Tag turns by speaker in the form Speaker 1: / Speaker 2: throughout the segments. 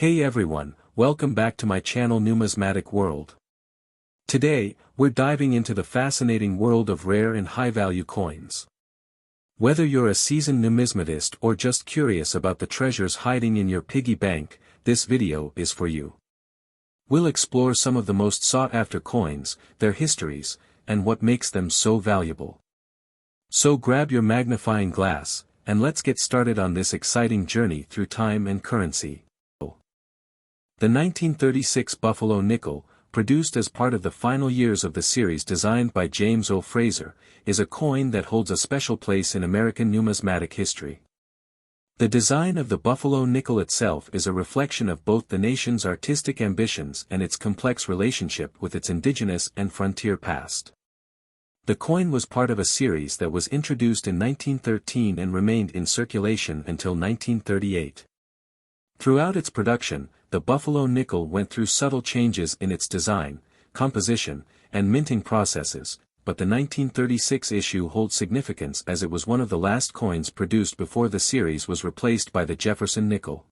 Speaker 1: Hey everyone, welcome back to my channel Numismatic World. Today, we're diving into the fascinating world of rare and high-value coins. Whether you're a seasoned numismatist or just curious about the treasures hiding in your piggy bank, this video is for you. We'll explore some of the most sought-after coins, their histories, and what makes them so valuable. So grab your magnifying glass, and let's get started on this exciting journey through time and currency. The 1936 Buffalo nickel, produced as part of the final years of the series designed by James O. Fraser, is a coin that holds a special place in American numismatic history. The design of the Buffalo nickel itself is a reflection of both the nation's artistic ambitions and its complex relationship with its indigenous and frontier past. The coin was part of a series that was introduced in 1913 and remained in circulation until 1938. Throughout its production, the Buffalo nickel went through subtle changes in its design, composition, and minting processes, but the 1936 issue holds significance as it was one of the last coins produced before the series was replaced by the Jefferson nickel.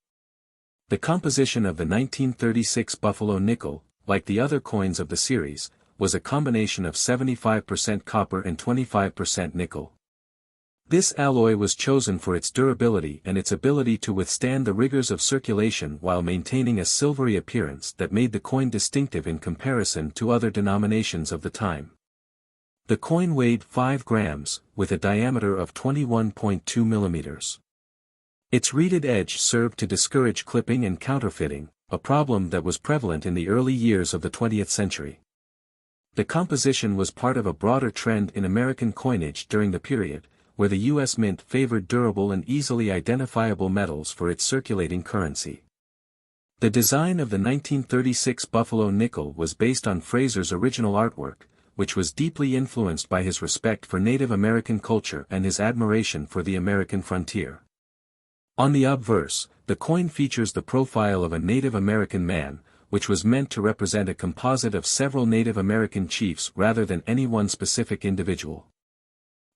Speaker 1: The composition of the 1936 Buffalo nickel, like the other coins of the series, was a combination of 75% copper and 25% nickel. This alloy was chosen for its durability and its ability to withstand the rigors of circulation while maintaining a silvery appearance that made the coin distinctive in comparison to other denominations of the time. The coin weighed 5 grams, with a diameter of 21.2 millimeters. Its reeded edge served to discourage clipping and counterfeiting, a problem that was prevalent in the early years of the 20th century. The composition was part of a broader trend in American coinage during the period, where the U.S. Mint favored durable and easily identifiable metals for its circulating currency. The design of the 1936 Buffalo nickel was based on Fraser's original artwork, which was deeply influenced by his respect for Native American culture and his admiration for the American frontier. On the obverse, the coin features the profile of a Native American man, which was meant to represent a composite of several Native American chiefs rather than any one specific individual.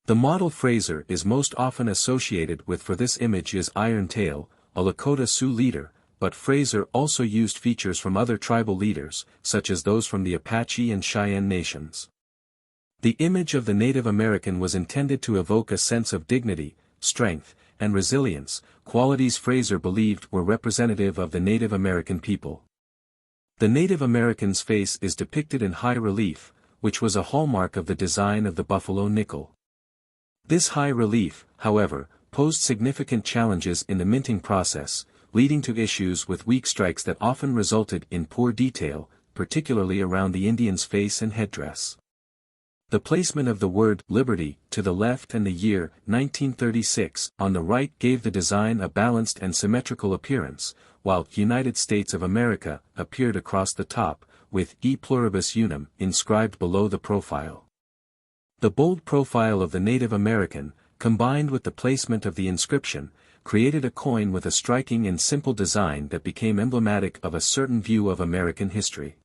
Speaker 1: The model Fraser is most often associated with for this image is Iron Tail, a Lakota Sioux leader, but Fraser also used features from other tribal leaders, such as those from the Apache and Cheyenne nations. The image of the Native American was intended to evoke a sense of dignity, strength, and resilience, qualities Fraser believed were representative of the Native American people. The Native American's face is depicted in high relief, which was a hallmark of the design of the Buffalo nickel. This high relief, however, posed significant challenges in the minting process, leading to issues with weak strikes that often resulted in poor detail, particularly around the Indian's face and headdress. The placement of the word "Liberty" to the left and the year 1936 on the right gave the design a balanced and symmetrical appearance, while "United States of America" appeared across the top, with "E pluribus unum" inscribed below the profile. The bold profile of the Native American, combined with the placement of the inscription, created a coin with a striking and simple design that became emblematic of a certain view of American history.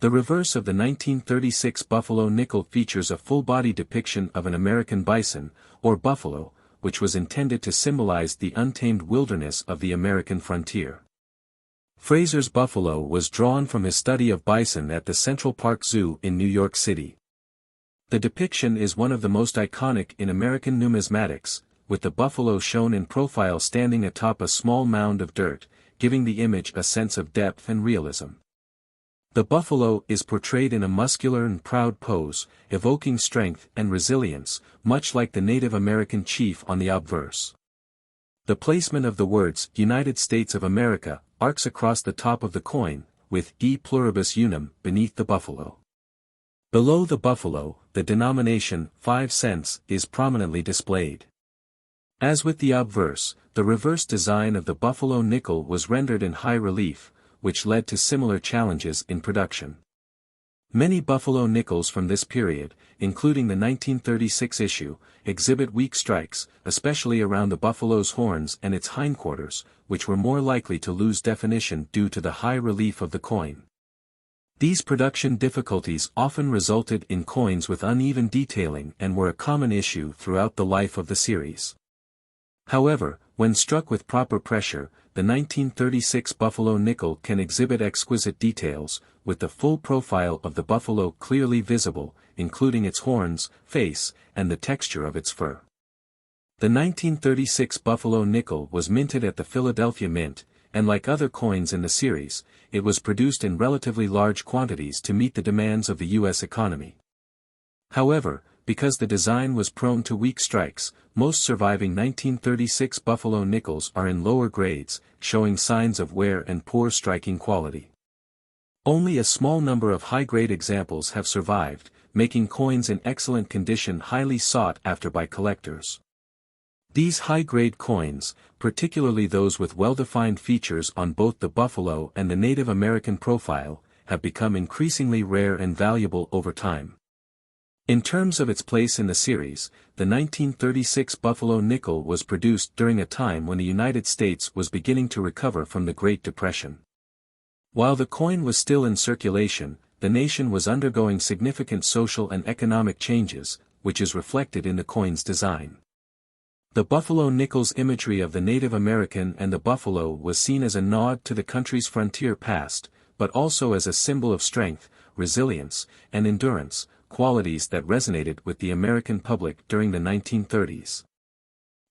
Speaker 1: The reverse of the 1936 Buffalo nickel features a full-body depiction of an American bison, or buffalo, which was intended to symbolize the untamed wilderness of the American frontier. Fraser's buffalo was drawn from his study of bison at the Central Park Zoo in New York City. The depiction is one of the most iconic in American numismatics, with the buffalo shown in profile standing atop a small mound of dirt, giving the image a sense of depth and realism. The buffalo is portrayed in a muscular and proud pose, evoking strength and resilience, much like the Native American chief on the obverse. The placement of the words "United States of America" arcs across the top of the coin, with "E pluribus unum" beneath the buffalo. Below the buffalo, the denomination 5 cents is prominently displayed. As with the obverse, the reverse design of the Buffalo nickel was rendered in high relief, which led to similar challenges in production. Many Buffalo nickels from this period, including the 1936 issue, exhibit weak strikes, especially around the buffalo's horns and its hindquarters, which were more likely to lose definition due to the high relief of the coin. These production difficulties often resulted in coins with uneven detailing and were a common issue throughout the life of the series. However, When struck with proper pressure, the 1936 buffalo nickel can exhibit exquisite details, with the full profile of the buffalo clearly visible, including its horns, face, and the texture of its fur. The 1936 buffalo nickel was minted at the Philadelphia Mint, and like other coins in the series, it was produced in relatively large quantities to meet the demands of the U.S. economy. However, because the design was prone to weak strikes, most surviving 1936 buffalo nickels are in lower grades, showing signs of wear and poor striking quality. Only a small number of high-grade examples have survived, making coins in excellent condition highly sought after by collectors. These high-grade coins, particularly those with well-defined features on both the buffalo and the Native American profile, have become increasingly rare and valuable over time. In terms of its place in the series, the 1936 buffalo nickel was produced during a time when the United States was beginning to recover from the Great Depression. While the coin was still in circulation, the nation was undergoing significant social and economic changes, which is reflected in the coin's design. The buffalo nickel's imagery of the Native American and the buffalo was seen as a nod to the country's frontier past, but also as a symbol of strength, resilience, and endurance, qualities that resonated with the American public during the 1930s.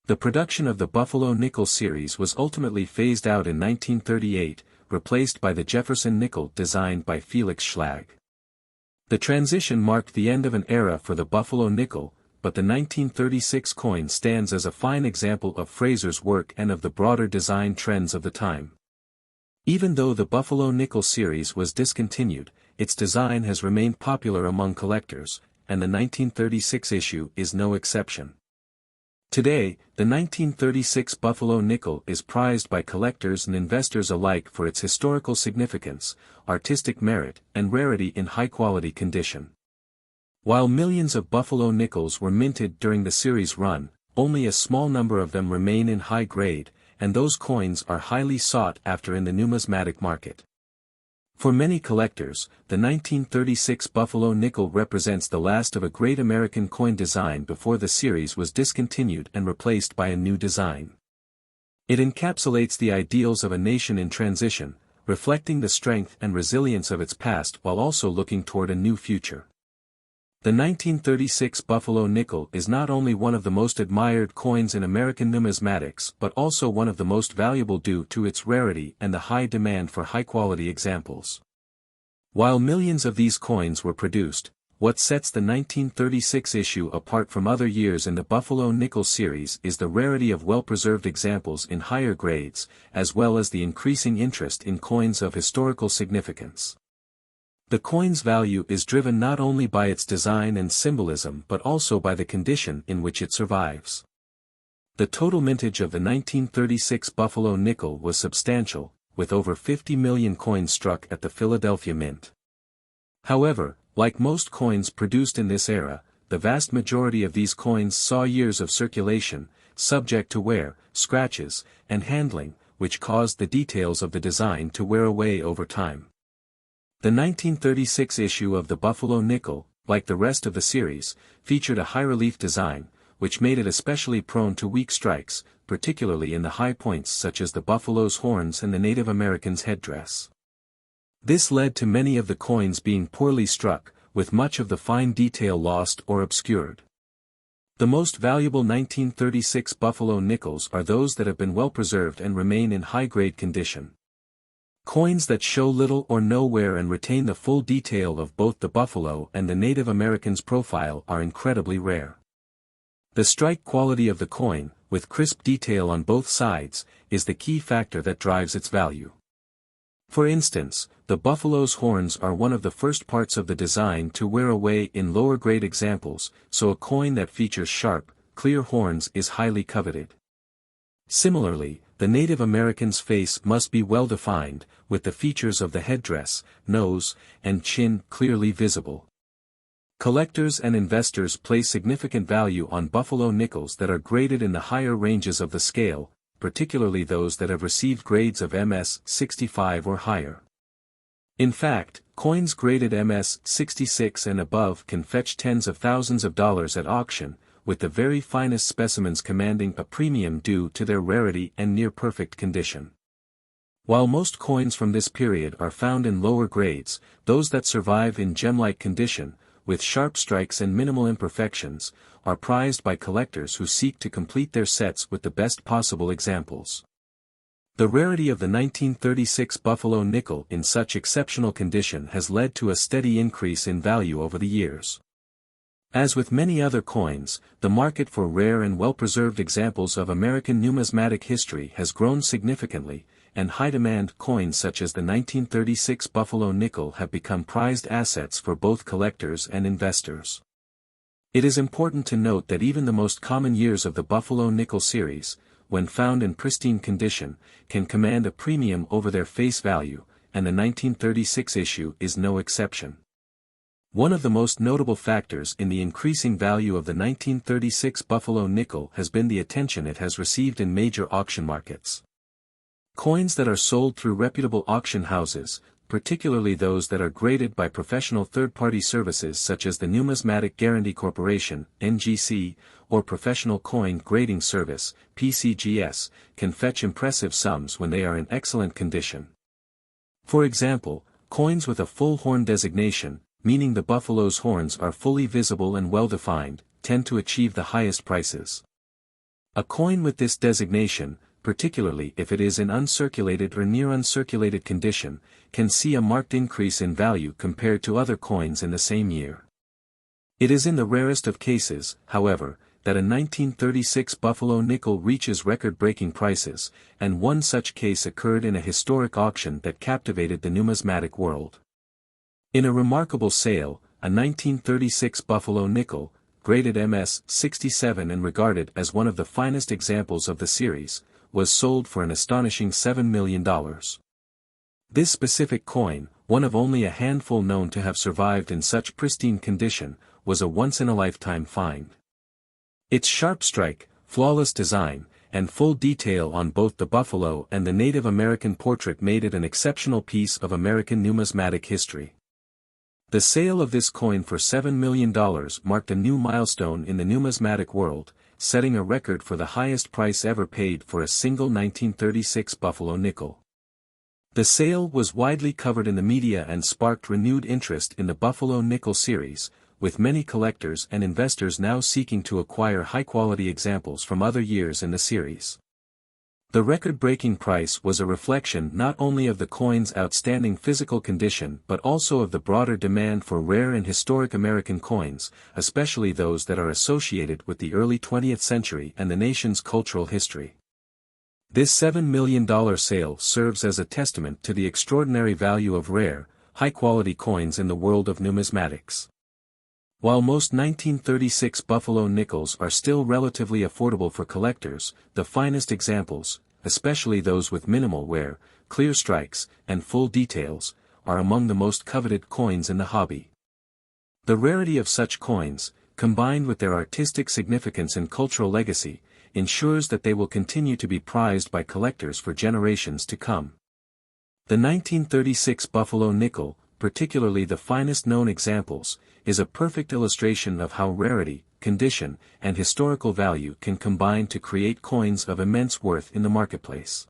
Speaker 1: The production of the Buffalo Nickel series was ultimately phased out in 1938, replaced by the Jefferson nickel designed by Felix Schlag. The transition marked the end of an era for the Buffalo nickel, but the 1936 coin stands as a fine example of Fraser's work and of the broader design trends of the time. Even though the Buffalo Nickel series was discontinued, its design has remained popular among collectors, and the 1936 issue is no exception. Today, the 1936 Buffalo Nickel is prized by collectors and investors alike for its historical significance, artistic merit, and rarity in high-quality condition. While millions of Buffalo Nickels were minted during the series run, only a small number of them remain in high grade, and those coins are highly sought after in the numismatic market. For many collectors, the 1936 Buffalo Nickel represents the last of a great American coin design before the series was discontinued and replaced by a new design. It encapsulates the ideals of a nation in transition, reflecting the strength and resilience of its past while also looking toward a new future. The 1936 Buffalo Nickel is not only one of the most admired coins in American numismatics but also one of the most valuable due to its rarity and the high demand for high-quality examples. While millions of these coins were produced, what sets the 1936 issue apart from other years in the Buffalo Nickel series is the rarity of well-preserved examples in higher grades, as well as the increasing interest in coins of historical significance. The coin's value is driven not only by its design and symbolism but also by the condition in which it survives. The total mintage of the 1936 Buffalo Nickel was substantial, with over 50 million coins struck at the Philadelphia Mint. However, like most coins produced in this era, the vast majority of these coins saw years of circulation, subject to wear, scratches, and handling, which caused the details of the design to wear away over time. The 1936 issue of the Buffalo Nickel, like the rest of the series, featured a high-relief design, which made it especially prone to weak strikes, particularly in the high points such as the buffalo's horns and the Native American's headdress. This led to many of the coins being poorly struck, with much of the fine detail lost or obscured. The most valuable 1936 Buffalo Nickels are those that have been well preserved and remain in high-grade condition. Coins that show little or no wear and retain the full detail of both the buffalo and the Native American's profile are incredibly rare. The strike quality of the coin, with crisp detail on both sides, is the key factor that drives its value. For instance, the buffalo's horns are one of the first parts of the design to wear away in lower-grade examples, so a coin that features sharp, clear horns is highly coveted. Similarly, the Native American's face must be well defined, with the features of the headdress, nose, and chin clearly visible. Collectors and investors place significant value on buffalo nickels that are graded in the higher ranges of the scale, particularly those that have received grades of MS 65 or higher. In fact, coins graded MS 66 and above can fetch tens of thousands of dollars at auction, with the very finest specimens commanding a premium due to their rarity and near-perfect condition. While most coins from this period are found in lower grades, those that survive in gem-like condition, with sharp strikes and minimal imperfections, are prized by collectors who seek to complete their sets with the best possible examples. The rarity of the 1936 Buffalo nickel in such exceptional condition has led to a steady increase in value over the years. As with many other coins, the market for rare and well-preserved examples of American numismatic history has grown significantly, and high-demand coins such as the 1936 Buffalo nickel have become prized assets for both collectors and investors. It is important to note that even the most common years of the Buffalo nickel series, when found in pristine condition, can command a premium over their face value, and the 1936 issue is no exception. One of the most notable factors in the increasing value of the 1936 Buffalo nickel has been the attention it has received in major auction markets. Coins that are sold through reputable auction houses, particularly those that are graded by professional third-party services such as the Numismatic Guarantee Corporation, NGC, or Professional Coin Grading Service, PCGS, can fetch impressive sums when they are in excellent condition. For example, coins with a full horn designation, meaning the buffalo's horns are fully visible and well-defined, tend to achieve the highest prices. A coin with this designation, particularly if it is in uncirculated or near uncirculated condition, can see a marked increase in value compared to other coins in the same year. It is in the rarest of cases, however, that a 1936 Buffalo nickel reaches record-breaking prices, and one such case occurred in a historic auction that captivated the numismatic world. In a remarkable sale, a 1936 Buffalo nickel, graded MS-67 and regarded as one of the finest examples of the series, was sold for an astonishing $7 million. This specific coin, one of only a handful known to have survived in such pristine condition, was a once-in-a-lifetime find. Its sharp strike, flawless design, and full detail on both the buffalo and the Native American portrait made it an exceptional piece of American numismatic history. The sale of this coin for $7 million marked a new milestone in the numismatic world, setting a record for the highest price ever paid for a single 1936 Buffalo nickel. The sale was widely covered in the media and sparked renewed interest in the Buffalo nickel series, with many collectors and investors now seeking to acquire high-quality examples from other years in the series. The record-breaking price was a reflection not only of the coin's outstanding physical condition but also of the broader demand for rare and historic American coins, especially those that are associated with the early 20th century and the nation's cultural history. This $7 million sale serves as a testament to the extraordinary value of rare, high-quality coins in the world of numismatics. While most 1936 Buffalo nickels are still relatively affordable for collectors, the finest examples, especially those with minimal wear, clear strikes, and full details, are among the most coveted coins in the hobby. The rarity of such coins, combined with their artistic significance and cultural legacy, ensures that they will continue to be prized by collectors for generations to come. The 1936 Buffalo nickel, particularly the finest known examples, is a perfect illustration of how rarity, condition, and historical value can combine to create coins of immense worth in the marketplace.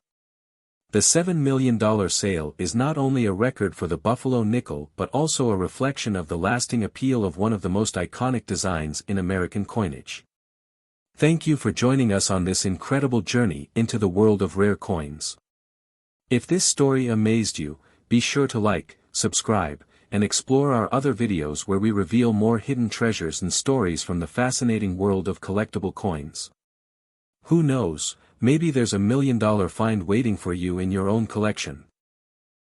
Speaker 1: The $7 million sale is not only a record for the Buffalo nickel but also a reflection of the lasting appeal of one of the most iconic designs in American coinage. Thank you for joining us on this incredible journey into the world of rare coins. If this story amazed you, be sure to like, subscribe, and explore our other videos where we reveal more hidden treasures and stories from the fascinating world of collectible coins. Who knows, maybe there's $1 million find waiting for you in your own collection.